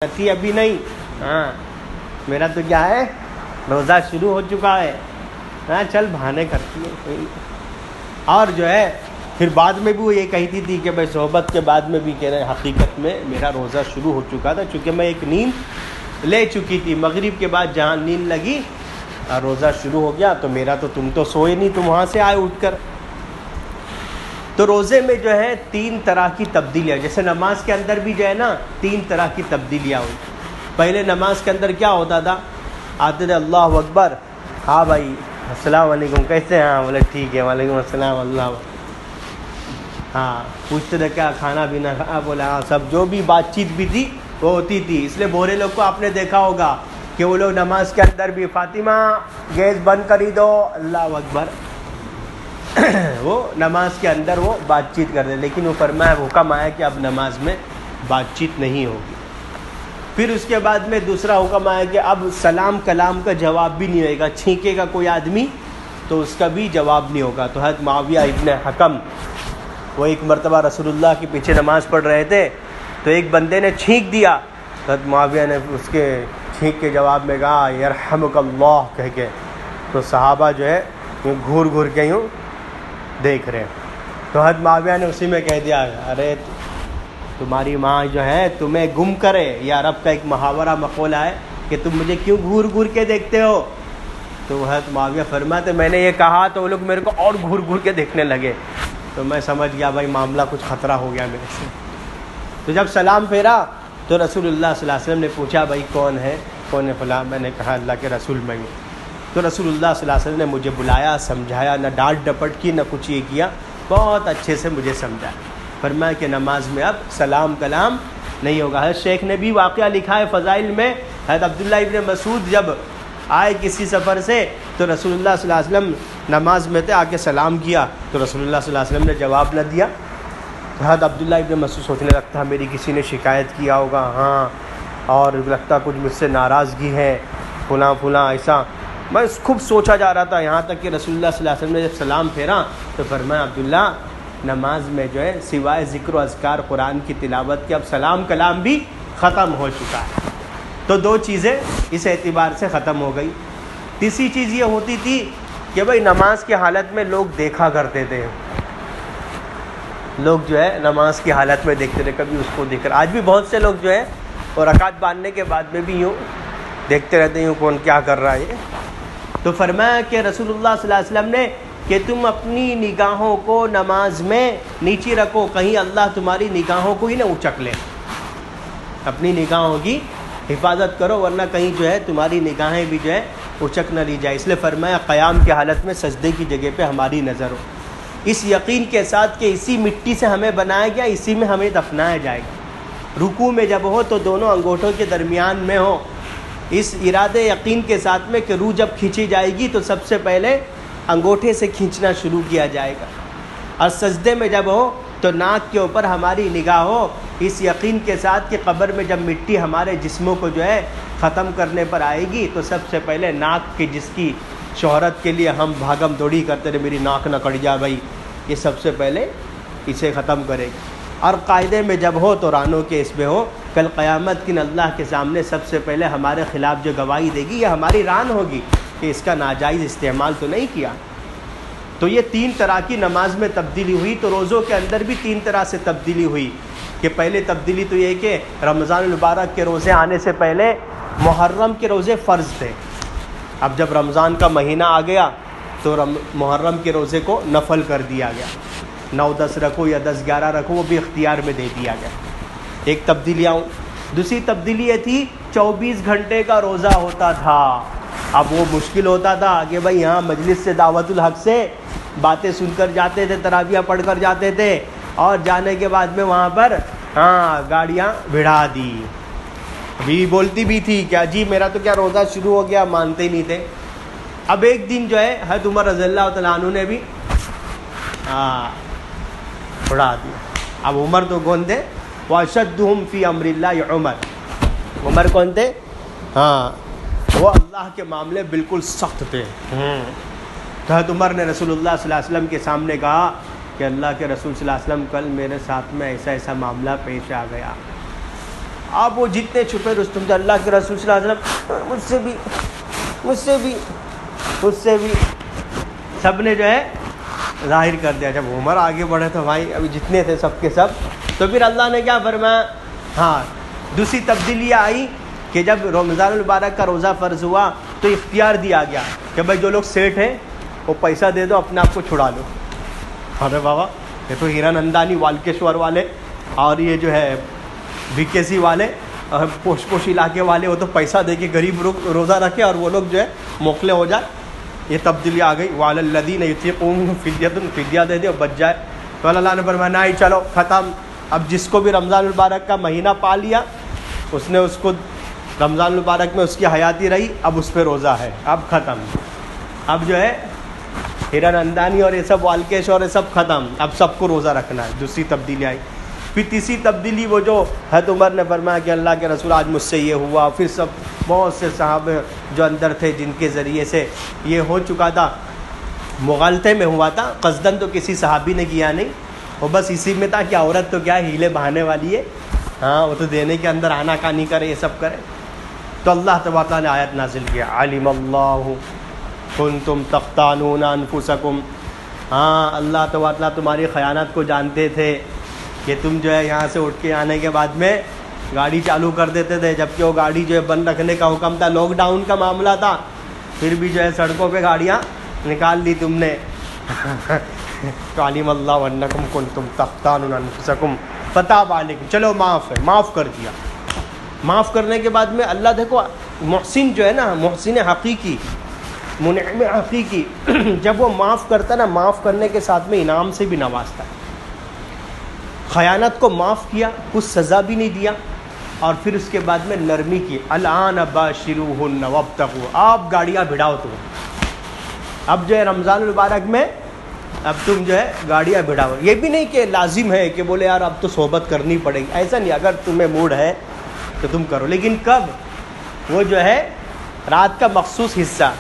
تھی ابھی نہیں، ہاں میرا تو کیا ہے روزہ شروع ہو چکا ہے، ہاں چل بہانے کرتی ہے کوئی۔ اور جو ہے پھر بعد میں بھی وہ یہ کہتی تھی کہ بھائی صحبت کے بعد میں بھی کہہ رہے حقیقت میں میرا روزہ شروع ہو چکا تھا، چونکہ میں ایک نیند لے چکی تھی، مغرب کے بعد جہاں نیند لگی اور روزہ شروع ہو گیا تو میرا تو تم تو سوئے نہیں، تم وہاں سے آئے اٹھ کر۔ تو روزے میں جو ہے تین طرح کی تبدیلیاں، جیسے نماز کے اندر بھی جو ہے نا تین طرح کی تبدیلیاں ہوئی۔ پہلے نماز کے اندر کیا ہوتا تھا، آتے تھے اللہ اکبر، ہاں بھائی السلام علیکم کیسے ہیں، ہاں بولے ٹھیک ہے، وعلیکم السلام اللہ، ہاں پوچھتے تھے کیا کھانا پینا کھا، بولا ہاں سب، جو بھی بات چیت بھی تھی وہ ہوتی تھی۔ اس لیے بورے لوگ کو آپ نے دیکھا ہوگا کہ وہ لوگ نماز کے اندر بھی فاطمہ گیس بند کری دو، اللہ اکبر، وہ نماز کے اندر وہ بات چیت کرتے، لیکن وہ فرمایا حکم آیا کہ اب نماز میں بات چیت نہیں ہوگی۔ پھر اس کے بعد میں دوسرا حکم آیا کہ اب سلام کلام کا جواب بھی نہیں ہوگا، چھینکے گا کوئی آدمی تو اس کا بھی جواب نہیں ہوگا۔ تو حضرت معاویہ ابن حکم وہ ایک مرتبہ رسول اللہ کے پیچھے نماز پڑھ رہے تھے تو ایک بندے نے چھینک دیا، حضرت معاویہ نے اس کے چھینک کے جواب میں کہا یرحمک اللہ کہہ کے، تو صحابہ جو ہے گھور گھور کے یوں دیکھ رہے ہیں۔ تو حضرت معاویہ نے اسی میں کہہ دیا ارے تمہاری ماں جو ہے تمہیں گم کرے، یہ عرب کا ایک محاورہ مقولہ ہے کہ تم مجھے کیوں گھور گھور کے دیکھتے ہو۔ تو حضرت معاویہ فرماتے میں نے یہ کہا تو وہ لوگ میرے کو اور گھور گھور کے دیکھنے لگے، تو میں سمجھ گیا بھائی معاملہ کچھ خطرہ ہو گیا میرے سے۔ تو جب سلام پھیرا تو رسول اللہ صلی اللہ علیہ وسلم نے پوچھا بھائی کون ہے، کون ہے فلاں، میں نے کہا اللہ کے رسول میں ہوں۔ تو رسول اللہ صلی اللہ علیہ وسلم نے مجھے بلایا، سمجھایا، نہ ڈانٹ ڈپٹ کی نہ کچھ یہ کیا، بہت اچھے سے مجھے سمجھایا، فرمایا کہ نماز میں اب سلام کلام نہیں ہوگا۔ حضرت شیخ نے بھی واقعہ لکھا ہے فضائل میں، حضرت عبداللہ ابن مسعود جب آئے کسی سفر سے تو رسول اللہ صلی اللہ علیہ وسلم نماز میں تھے، آ کے سلام کیا تو رسول اللہ صلی اللہ علیہ وسلم نے جواب نہ دیا۔ حضرت عبداللہ ابن مسعود سوچنے لگتا میری کسی نے شکایت کیا ہوگا، ہاں اور لگتا کچھ مجھ سے ناراضگی ہے، فلاں فلاں ایسا، میں خوب سوچا جا رہا تھا، یہاں تک کہ رسول اللہ صلی اللہ علیہ وسلم نے جب سلام پھیرا تو فرمایا عبداللہ نماز میں جو ہے سوائے ذکر و اذکار قرآن کی تلاوت کے اب سلام کلام بھی ختم ہو چکا ہے۔ تو دو چیزیں اس اعتبار سے ختم ہو گئی۔ تیسری چیز یہ ہوتی تھی کہ بھائی نماز کی حالت میں لوگ دیکھا کرتے تھے، لوگ جو ہے نماز کی حالت میں دیکھتے تھے، کبھی اس کو دیکھ کر، آج بھی بہت سے لوگ جو ہے اور رکعت باندھنے کے بعد میں بھی یوں دیکھتے رہتے ہیں یوں کون کیا کر رہا ہے۔ تو فرمایا کہ رسول اللہ صلی اللہ علیہ وسلم نے کہ تم اپنی نگاہوں کو نماز میں نیچے رکھو، کہیں اللہ تمہاری نگاہوں کو ہی نہ اچک لے، اپنی نگاہوں کی حفاظت کرو ورنہ کہیں جو ہے تمہاری نگاہیں بھی جو ہے اچک نہ لی جائے۔ اس لیے فرمایا قیام کی حالت میں سجدے کی جگہ پہ ہماری نظر ہو، اس یقین کے ساتھ کہ اسی مٹی سے ہمیں بنایا گیا، اسی میں ہمیں دفنایا جائے گا۔ رکوع میں جب ہو تو دونوں انگوٹھوں کے درمیان میں ہو، اس ارادے یقین کے ساتھ میں کہ روح جب کھینچی جائے گی تو سب سے پہلے انگوٹھے سے کھینچنا شروع کیا جائے گا، اور سجدے میں جب ہو تو ناک کے اوپر ہماری نگاہ ہو، اس یقین کے ساتھ کہ قبر میں جب مٹی ہمارے جسموں کو جو ہے ختم کرنے پر آئے گی تو سب سے پہلے ناک کی جس کی شہرت کے لیے ہم بھاگم دوڑی کرتے رہے میری ناک نہ کٹ جائے بھائی، یہ سب سے پہلے اسے ختم کرے گی۔ اور قاعدے میں جب ہو تو رانوں کے اس میں ہو، کل قیامت کی اللہ کے سامنے سب سے پہلے ہمارے خلاف جو گواہی دے گی یہ ہماری ران ہوگی کہ اس کا ناجائز استعمال تو نہیں کیا۔ تو یہ تین طرح کی نماز میں تبدیلی ہوئی۔ تو روزوں کے اندر بھی تین طرح سے تبدیلی ہوئی کہ پہلے تبدیلی تو یہ کہ رمضان المبارک کے روزے آنے سے پہلے محرم کے روزے فرض تھے، اب جب رمضان کا مہینہ آ گیا تو محرم کے روزے کو نفل کر دیا گیا، 9-10 رکھو یا 10-11 رکھو وہ بھی اختیار میں دے دیا گیا، ایک تبدیلیاں۔ دوسری تبدیلی یہ تھی 24 گھنٹے کا روزہ ہوتا تھا، اب وہ مشکل ہوتا تھا کہ بھائی یہاں مجلس سے دعوت الحق سے باتیں سن کر جاتے تھے، تراویح پڑھ کر جاتے تھے، اور جانے کے بعد میں وہاں پر گاڑیاں بھڑا دی، بیوی بولتی بھی تھی کیا جی میرا تو کیا روزہ شروع ہو گیا، مانتے ہی نہیں تھے۔ اب ایک دن جو ہے حضرت عمر رضی اللہ تعالیٰ عنہ نے بھی اڑا دیا۔ اب عمر تو کون تھے؟ وَأَشَدُّهُمْ فِي أَمْرِ اللَّهِ عمر، عمر کون تھے؟ وہ اللہ کے معاملے بالکل سخت تھے۔ تو حضرت عمر نے رسول اللہ صلی اللہ علیہ وسلم کے سامنے کہا کہ اللہ کے رسول صلی اللہ علیہ وسلم کل میرے ساتھ میں ایسا ایسا معاملہ پیش آ گیا، اب وہ جتنے چھپے رستم سے اللہ کے رسول صلی اللہ علیہ وسلم مجھ سے بھی سب نے جو ہے ظاہر کر دیا. جب عمر آگے بڑھے تو بھائی ابھی جتنے تھے سب کے سب. تو پھر اللہ نے کیا فرمایا, ہاں دوسری تبدیلی آئی کہ جب رمضان المبارک کا روزہ فرض ہوا تو اختیار دیا گیا کہ بھائی جو لوگ سیٹ ہیں وہ پیسہ دے دو, اپنے آپ کو چھڑا لو. ارے بابا یہ تو ہیرا نندانی والکیشور والے اور یہ جو ہے BKC والے اور پوش علاقے والے, وہ تو پیسہ دے کے غریب روزہ رکھے اور وہ لوگ جو ہے موکلے ہو جائے. یہ تبدیلی آ گئی. وعلی الذین یطیقونہ فدیہ دے دے اور بچ جائے. تو اللہ نے فرمایا نہیں, چلو ختم. اب جس کو بھی رمضان المبارک کا مہینہ پا لیا اس نے اس کو رمضان المبارک میں اس کی حیاتی رہی, اب اس پہ روزہ ہے, اب ختم. اب جو ہے ہیرا نندانی اور یہ سب والکیش اور یہ سب ختم, اب سب کو روزہ رکھنا ہے. دوسری تبدیلی آئی. پھر تیسری تبدیلی وہ جو حضرت عمر نے فرمایا کہ اللہ کے رسول آج مجھ سے یہ ہوا. پھر سب بہت سے صحابہ جو اندر تھے جن کے ذریعے سے یہ ہو چکا تھا, مغالطے میں ہوا تھا, قصدن تو کسی صحابی نے کیا نہیں, وہ بس اسی میں تھا کہ عورت تو کیا ہیلے بہانے والی ہے, ہاں وہ تو دینے کے اندر آنا کانی کرے, یہ سب کرے. تو اللہ تبارک نے آیت نازل کیا, علم اللہ کنتم تختانون انفسکم. ہاں اللہ تبارک تمہاری خیانت کو جانتے تھے کہ تم جو ہے یہاں سے اٹھ کے آنے کے بعد میں گاڑی چالو کر دیتے تھے, جبکہ وہ گاڑی جو ہے بند رکھنے کا حکم تھا, لاک ڈاؤن کا معاملہ تھا, پھر بھی جو ہے سڑکوں پہ گاڑیاں نکال لی تم نے. تو علم اللہ انکم کنتم تختانون انفسکم فتاب علیکم, چلو معاف ہے, معاف کر دیا. معاف کرنے کے بعد میں اللہ دیکھو محسن جو ہے نا, محسن حقیقی, منعم حقیقی, جب وہ معاف کرتا ہے نا, معاف کرنے کے ساتھ میں انعام سے بھی نوازتا ہے. خیانت کو معاف کیا, کچھ سزا بھی نہیں دیا, اور پھر اس کے بعد میں نرمی کی. الآن باشروہن وابتغوا, آپ گاڑیاں بھڑاؤ تم. اب جو ہے رمضان المبارک میں اب تم جو ہے گاڑیاں بھڑاؤ. یہ بھی نہیں کہ لازم ہے کہ بولے یار اب تو صحبت کرنی پڑے گی, ایسا نہیں. اگر تمہیں موڈ ہے تو تم کرو, لیکن کب, وہ جو ہے رات کا مخصوص حصہ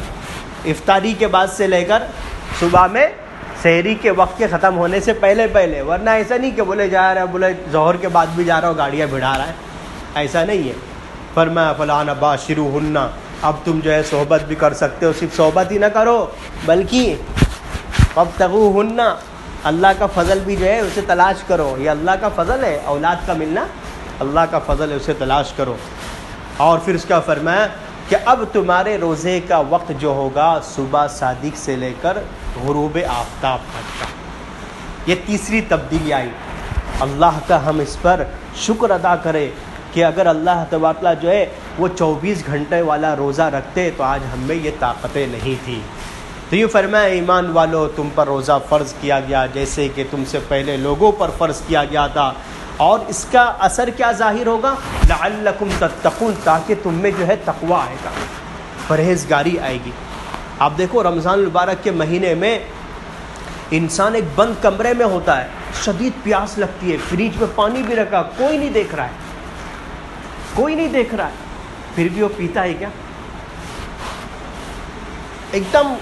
افطاری کے بعد سے لے کر صبح میں سحری کے وقت کے ختم ہونے سے پہلے پہلے. ورنہ ایسا نہیں کہ بولے جا رہا ہے, بولے ظہر کے بعد بھی جا رہا ہو گاڑیاں بھڑا رہا ہے, ایسا نہیں ہے. فرمایا فلان باشروہن, اب تم جو ہے صحبت بھی کر سکتے ہو. صرف صحبت ہی نہ کرو بلکہ وابتغوہن, اللہ کا فضل بھی جو ہے اسے تلاش کرو. یہ اللہ کا فضل ہے, اولاد کا ملنا اللہ کا فضل ہے, اسے تلاش کرو. اور پھر اس کا فرمایا کہ اب تمہارے روزے کا وقت جو ہوگا صبح صادق سے لے کر غروب آفتاب تک کا. یہ تیسری تبدیلی آئی. اللہ کا ہم اس پر شکر ادا کرے کہ اگر اللہ تبارک جو ہے وہ 24 گھنٹے والا روزہ رکھتے تو آج ہم میں یہ طاقتیں نہیں تھی. تو یہ فرمایا ایمان والو, تم پر روزہ فرض کیا گیا جیسے کہ تم سے پہلے لوگوں پر فرض کیا گیا تھا. اور اس کا اثر کیا ظاہر ہوگا, لعلکم تتقون, تاکہ تم میں جو ہے تقوی آئے گا, پرہیزگاری آئے گی. آپ دیکھو رمضان المبارک کے مہینے میں انسان ایک بند کمرے میں ہوتا ہے, شدید پیاس لگتی ہے, فریج میں پانی بھی رکھا, کوئی نہیں دیکھ رہا ہے, کوئی نہیں دیکھ رہا ہے, پھر بھی وہ پیتا ہے کیا؟ ایک دم